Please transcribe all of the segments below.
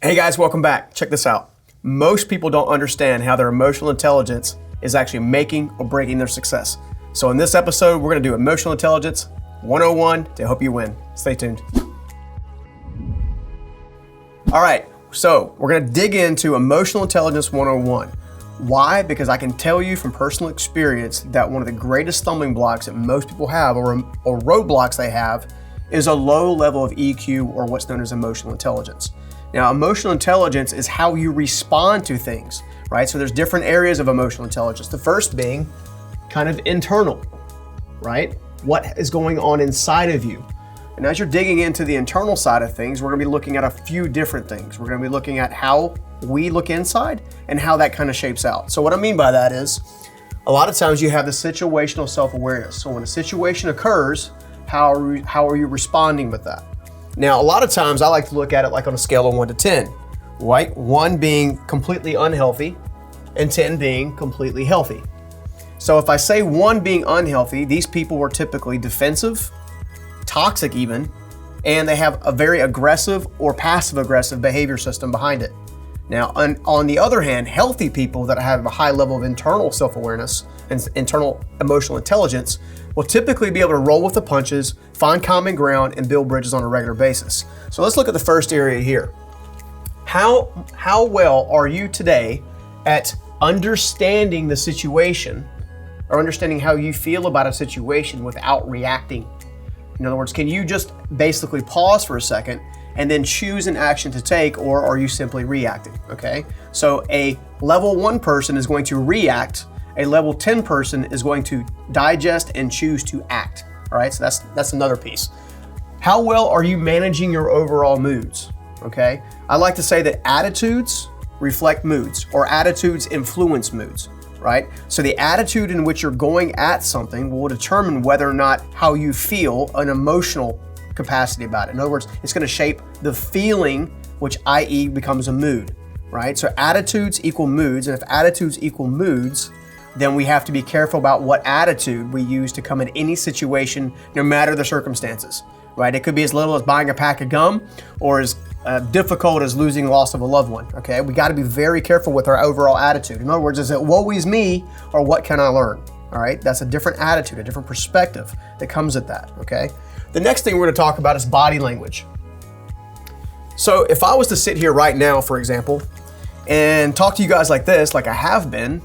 Hey guys, welcome back. Check this out. Most people don't understand how their emotional intelligence is actually making or breaking their success. So in this episode, we're going to do Emotional Intelligence 101 to help you win. Stay tuned. All right, so we're going to dig into Emotional Intelligence 101. Why? Because I can tell you from personal experience that one of the greatest stumbling blocks that most people have or roadblocks they have is a low level of EQ, or what's known as emotional intelligence. Now, emotional intelligence is how you respond to things, right? So there's different areas of emotional intelligence. The first being kind of internal, right? What is going on inside of you? And as you're digging into the internal side of things, we're going to be looking at a few different things. We're going to be looking at how we look inside and how that kind of shapes out. So what I mean by that is, a lot of times you have the situational self-awareness. So when a situation occurs, how are you responding with that? Now, a lot of times I like to look at it like on a scale of 1 to 10, right? 1 being completely unhealthy and 10 being completely healthy. So if I say 1 being unhealthy, these people were typically defensive, toxic even, and they have a very aggressive or passive-aggressive behavior system behind it. Now, on the other hand, healthy people that have a high level of internal self-awareness and internal emotional intelligence will typically be able to roll with the punches, find common ground, and build bridges on a regular basis. So let's look at the first area here. How well are you today at understanding the situation or understanding how you feel about a situation without reacting? In other words, can you just basically pause for a second and then choose an action to take, or are you simply reacting? Okay, so a level 1 person is going to react. A level 10 person is going to digest and choose to act. All right, so that's another piece. How well are you managing your overall moods? Okay, I like to say that attitudes reflect moods, or attitudes influence moods, right? So the attitude in which you're going at something will determine whether or not how you feel an emotional capacity about it. In other words, it's going to shape the feeling, which i.e. becomes a mood, right? So attitudes equal moods, and if attitudes equal moods, then we have to be careful about what attitude we use to come in any situation, no matter the circumstances, right? It could be as little as buying a pack of gum, or as difficult as losing loss of a loved one, okay? We got to be very careful with our overall attitude. In other words, is it woe is me, or what can I learn? All right, that's a different attitude, a different perspective that comes at that, okay? The next thing we're going to talk about is body language. So if I was to sit here right now, for example, and talk to you guys like this, like I have been,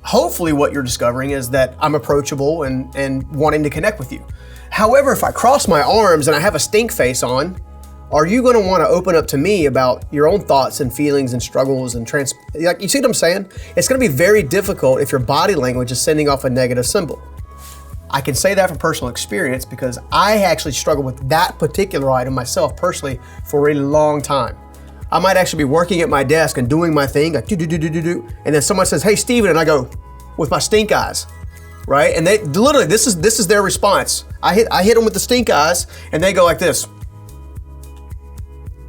hopefully what you're discovering is that I'm approachable and wanting to connect with you. However, if I cross my arms and I have a stink face on, are you going to want to open up to me about your own thoughts and feelings and struggles and like, you see what I'm saying? It's going to be very difficult if your body language is sending off a negative symbol. I can say that from personal experience because I actually struggled with that particular item myself personally for a long time. I might actually be working at my desk and doing my thing, like do, and then someone says, "Hey, Steven," and I go with my stink eyes, right? And they literally, this is their response. I hit them with the stink eyes, and they go like this.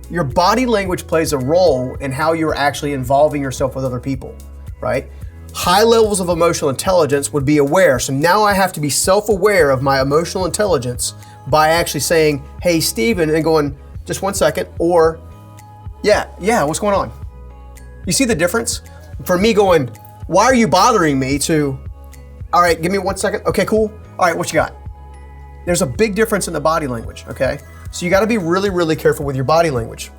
Your body language plays a role in how you're actually involving yourself with other people, right? High levels of emotional intelligence would be aware. So now I have to be self-aware of my emotional intelligence by actually saying, "Hey, Steven," and going, "Just 1 second," or yeah, what's going on? You see the difference? For me going, "Why are you bothering me?" to, "All right, give me 1 second. Okay, cool. All right, what you got?" There's a big difference in the body language, okay? So you got to be really, really careful with your body language.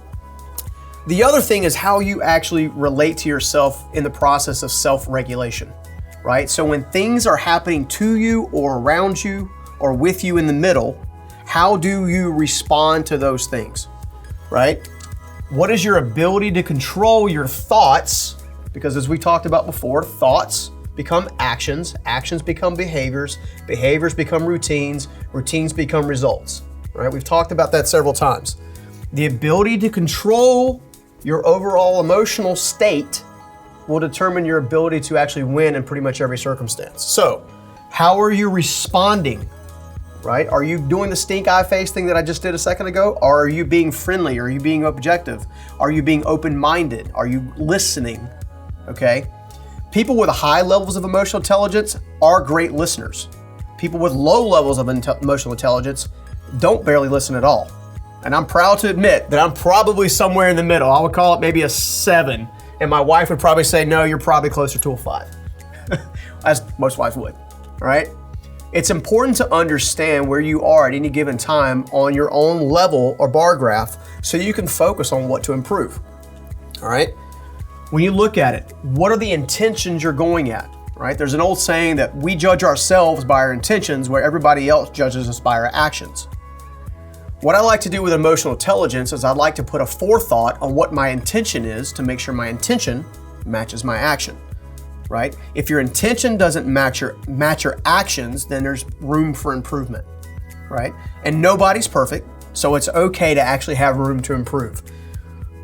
The other thing is how you actually relate to yourself in the process of self-regulation, right? So when things are happening to you or around you or with you in the middle, how do you respond to those things, right? What is your ability to control your thoughts? Because as we talked about before, thoughts become actions, actions become behaviors, behaviors become routines, routines become results, right? We've talked about that several times. The ability to control your overall emotional state will determine your ability to actually win in pretty much every circumstance. So, how are you responding, right? Are you doing the stink eye face thing that I just did a second ago? Or are you being friendly? Are you being objective? Are you being open-minded? Are you listening? Okay? People with high levels of emotional intelligence are great listeners. People with low levels of emotional intelligence don't barely listen at all. And I'm proud to admit that I'm probably somewhere in the middle. I would call it maybe a 7. And my wife would probably say, no, you're probably closer to a 5. As most wives would, all right? It's important to understand where you are at any given time on your own level or bar graph so you can focus on what to improve, all right? When you look at it, what are the intentions you're going at, right? There's an old saying that we judge ourselves by our intentions where everybody else judges us by our actions. What I like to do with emotional intelligence is I'd like to put a forethought on what my intention is to make sure my intention matches my action, right? If your intention doesn't match your actions, then there's room for improvement, right? And nobody's perfect, so it's okay to actually have room to improve,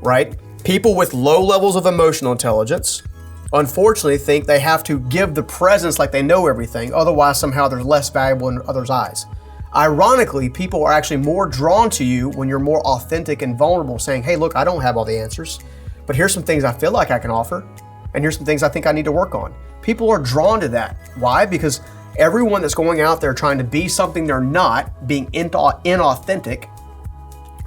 right? People with low levels of emotional intelligence, unfortunately, think they have to give the presence like they know everything, otherwise somehow they're less valuable in others' eyes. Ironically, people are actually more drawn to you when you're more authentic and vulnerable, saying, hey, look, I don't have all the answers, but here's some things I feel like I can offer, and here's some things I think I need to work on. People are drawn to that. Why? Because everyone that's going out there trying to be something they're not, being inauthentic,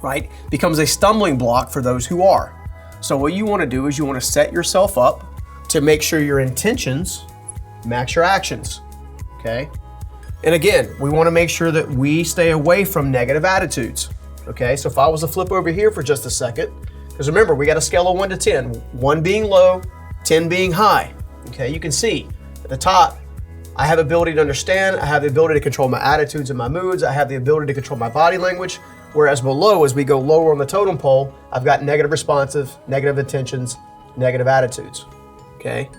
right, becomes a stumbling block for those who are. So what you want to do is you want to set yourself up to make sure your intentions match your actions, okay? And again, we want to make sure that we stay away from negative attitudes, okay? So if I was to flip over here for just a second, because remember, we got a scale of 1 to 10, 1 being low, 10 being high, okay? You can see at the top, I have ability to understand, I have the ability to control my attitudes and my moods, I have the ability to control my body language, whereas below, as we go lower on the totem pole, I've got negative responsive, negative intentions, negative attitudes, okay?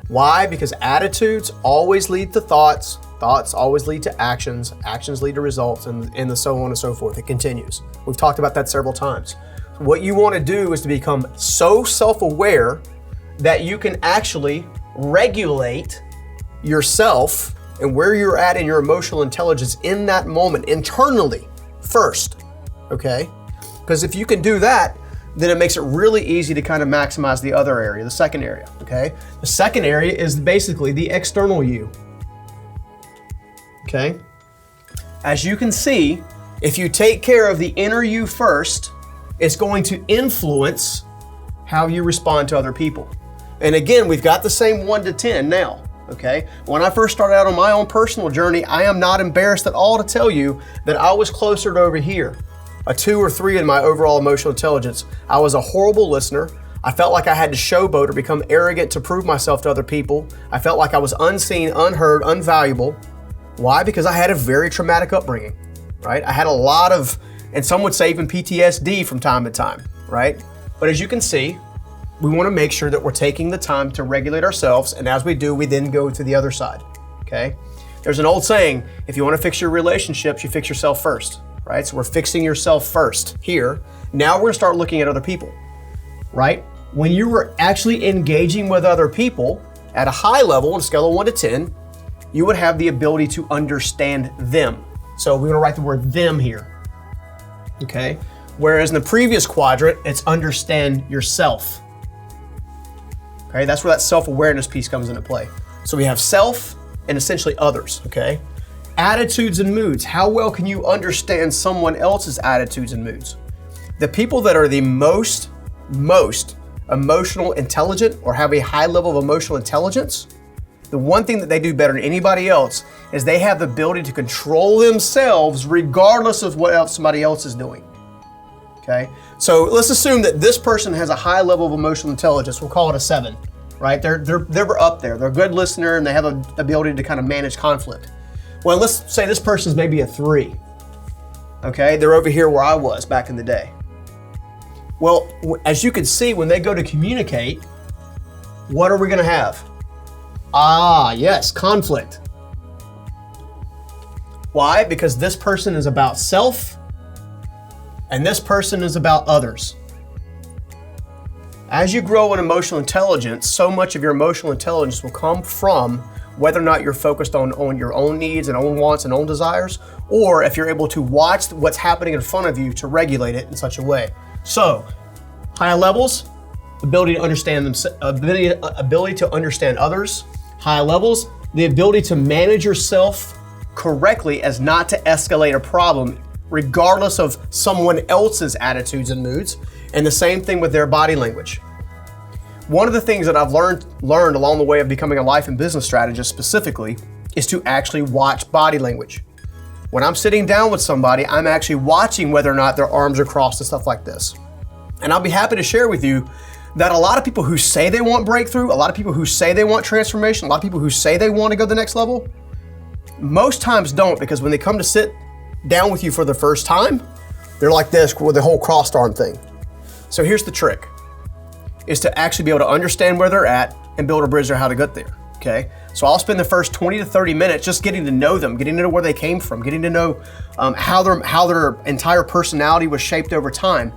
Why? Because attitudes always lead to thoughts, thoughts always lead to actions, actions lead to results, and the so on and so forth. It continues. We've talked about that several times. What you want to do is to become so self-aware that you can actually regulate yourself and where you're at in your emotional intelligence in that moment internally first, okay? Because if you can do that, then it makes it really easy to kind of maximize the other area, the second area, okay? The second area is basically the external you, okay? As you can see, if you take care of the inner you first, it's going to influence how you respond to other people. And again, we've got the same 1 to 10 now, okay? When I first started out on my own personal journey, I am not embarrassed at all to tell you that I was closer to over here, a 2 or 3 in my overall emotional intelligence. I was a horrible listener. I felt like I had to showboat or become arrogant to prove myself to other people. I felt like I was unseen, unheard, unvaluable. Why? Because I had a very traumatic upbringing, right? I had a lot of, and some would say even PTSD from time to time, right? But as you can see, we want to make sure that we're taking the time to regulate ourselves, and as we do, we then go to the other side, okay? There's an old saying, if you want to fix your relationships, you fix yourself first, right? So we're fixing yourself first here. Now we're going to start looking at other people, right? When you were actually engaging with other people at a high level on a scale of 1 to 10, you would have the ability to understand them. So we're going to write the word them here, okay? Whereas in the previous quadrant, it's understand yourself. Okay, that's where that self-awareness piece comes into play. So we have self and essentially others, okay? Attitudes and moods. How well can you understand someone else's attitudes and moods? The people that are the most emotional intelligent or have a high level of emotional intelligence, the one thing that they do better than anybody else is they have the ability to control themselves regardless of what else somebody else is doing. Okay, so let's assume that this person has a high level of emotional intelligence. We'll call it a 7, right? They're up there. They're a good listener and they have an ability to kind of manage conflict. Well, let's say this person's maybe a 3. Okay, they're over here where I was back in the day. Well, as you can see, when they go to communicate, what are we going to have? Ah, yes, conflict. Why? Because this person is about self and this person is about others. As you grow in emotional intelligence, so much of your emotional intelligence will come from whether or not you're focused on your own needs and own wants and own desires, or if you're able to watch what's happening in front of you to regulate it in such a way. So, high levels, ability to understand them, ability to understand others. High levels, the ability to manage yourself correctly as not to escalate a problem regardless of someone else's attitudes and moods, and the same thing with their body language. One of the things that I've learned along the way of becoming a life and business strategist specifically is to actually watch body language. When I'm sitting down with somebody, I'm actually watching whether or not their arms are crossed and stuff like this. And I'll be happy to share with you that a lot of people who say they want breakthrough, a lot of people who say they want transformation, a lot of people who say they want to go to the next level, most times don't, because when they come to sit down with you for the first time, they're like this with the whole crossed arm thing. So here's the trick, is to actually be able to understand where they're at and build a bridge on how to get there, okay? So I'll spend the first 20 to 30 minutes just getting to know them, getting to know where they came from, getting to know how their entire personality was shaped over time.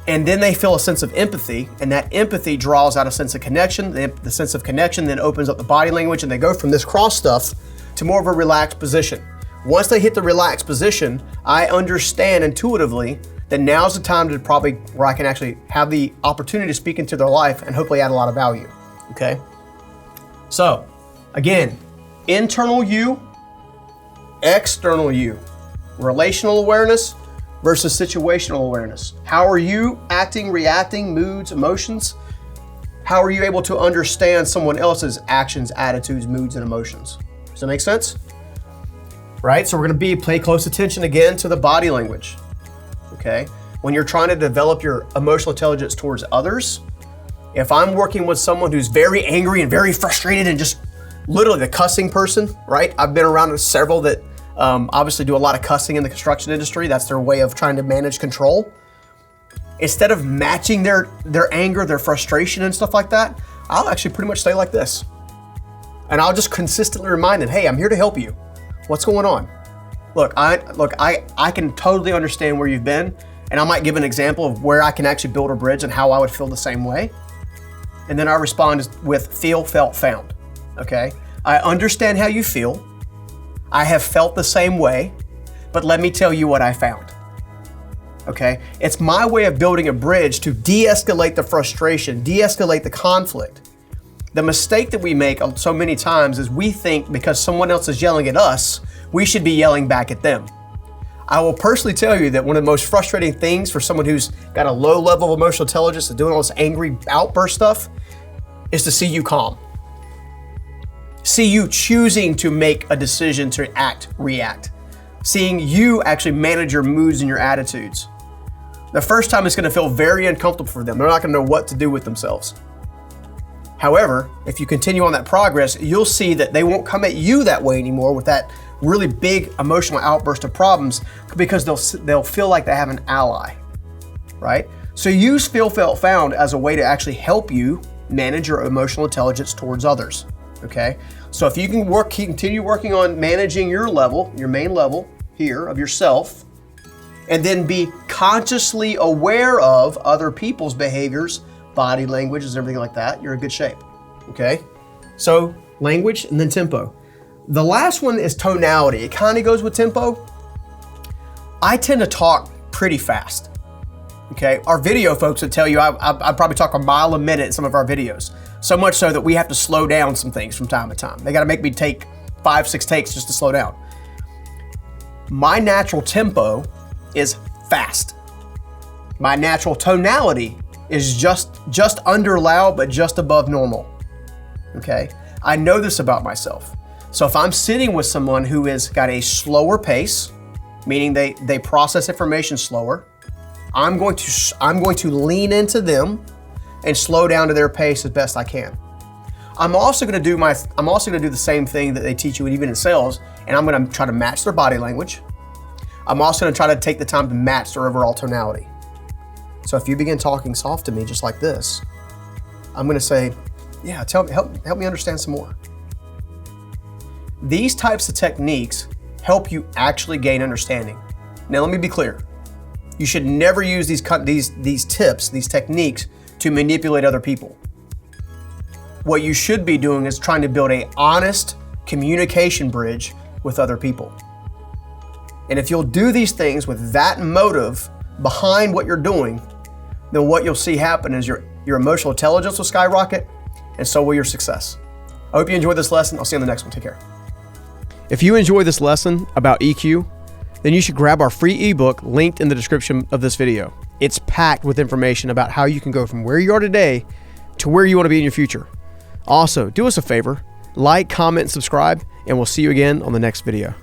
And then they feel a sense of empathy, and that empathy draws out a sense of connection. The sense of connection then opens up the body language, and they go from this cross stuff to more of a relaxed position. Once they hit the relaxed position, I understand intuitively that now's the time to probably where I can actually have the opportunity to speak into their life and hopefully add a lot of value, okay? So, again, internal you, external you, relational awareness versus situational awareness. How are you acting, reacting, moods, emotions? How are you able to understand someone else's actions, attitudes, moods, and emotions? Does that make sense? Right, so we're gonna pay close attention again to the body language, okay? When you're trying to develop your emotional intelligence towards others, if I'm working with someone who's very angry and very frustrated and just literally the cussing person, right? I've been around several that obviously do a lot of cussing in the construction industry. That's their way of trying to manage control. Instead of matching their anger, their frustration and stuff like that, I'll actually pretty much stay like this. And I'll just consistently remind them, hey, I'm here to help you. What's going on? Look, I can totally understand where you've been, and I might give an example of where I can actually build a bridge and how I would feel the same way. And then I respond with feel, felt, found, okay? I understand how you feel. I have felt the same way, but let me tell you what I found, okay? It's my way of building a bridge to de-escalate the frustration, de-escalate the conflict. The mistake that we make so many times is we think because someone else is yelling at us, we should be yelling back at them. I will personally tell you that one of the most frustrating things for someone who's got a low level of emotional intelligence and doing all this angry outburst stuff is to see you calm. See you choosing to make a decision to act, react. Seeing you actually manage your moods and your attitudes. The first time it's gonna feel very uncomfortable for them. They're not gonna know what to do with themselves. However, if you continue on that progress, you'll see that they won't come at you that way anymore with that really big emotional outburst of problems, because they'll feel like they have an ally, right? So use feel, felt, found as a way to actually help you manage your emotional intelligence towards others, okay? So if you can continue working on managing your level, your main level here of yourself, and then be consciously aware of other people's behaviors, body languages, and everything like that, you're in good shape, okay? So language and then tempo. The last one is tonality. It kind of goes with tempo. I tend to talk pretty fast, okay? Our video folks would tell you I probably talk a mile a minute in some of our videos, so much so that we have to slow down some things from time to time. They gotta make me take 5-6 takes just to slow down. My natural tempo is fast. My natural tonality is just under loud, but just above normal, okay? I know this about myself. So if I'm sitting with someone who has got a slower pace, meaning they process information slower, I'm going to lean into them and slow down to their pace as best I can. I'm also gonna do the same thing that they teach you even in sales, and I'm gonna try to match their body language. I'm also gonna try to take the time to match their overall tonality. So if you begin talking soft to me just like this, I'm gonna say, yeah, help me understand some more. These types of techniques help you actually gain understanding. Now let me be clear. You should never use these tips, these techniques to manipulate other people. What you should be doing is trying to build an honest communication bridge with other people. And if you'll do these things with that motive behind what you're doing, then what you'll see happen is your emotional intelligence will skyrocket, and so will your success. I hope you enjoyed this lesson. I'll see you on the next one. Take care. If you enjoyed this lesson about EQ, then you should grab our free ebook linked in the description of this video. It's packed with information about how you can go from where you are today to where you want to be in your future. Also, do us a favor, like, comment, and subscribe, and we'll see you again on the next video.